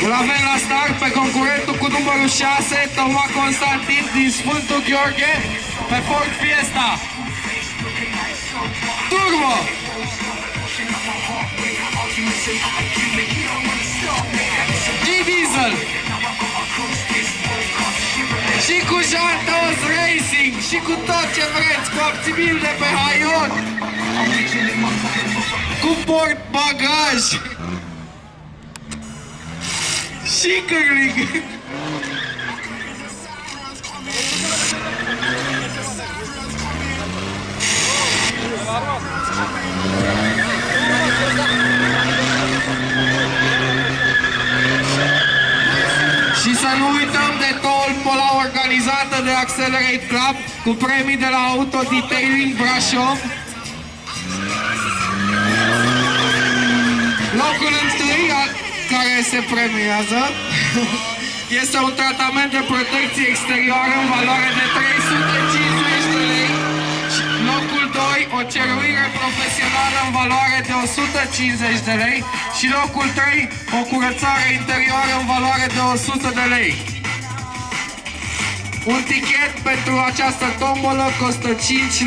Îl avem la start pe concurentul cu numărul 6, Toma Constantin din Sfântul Gheorghe, pe Ford Fiesta. Turbo! G-Diesel! Și cu Jantos Racing, și cu tot ce vreți, cu opțibil de pe Haion, cu port bagaj și curling. Și să nu uităm de toll pola organizată de Accelerate Club cu premii de la Auto Detailing Brașov. Locul întâi care se premiază este un tratament de protecție exterioară în valoare de 350 de lei. Locul 2, o ceruire profesională în valoare de 150 de lei. Și locul 3, o curățare interioară în valoare de 100 de lei. Un tichet pentru această tombolă costă 5 lei.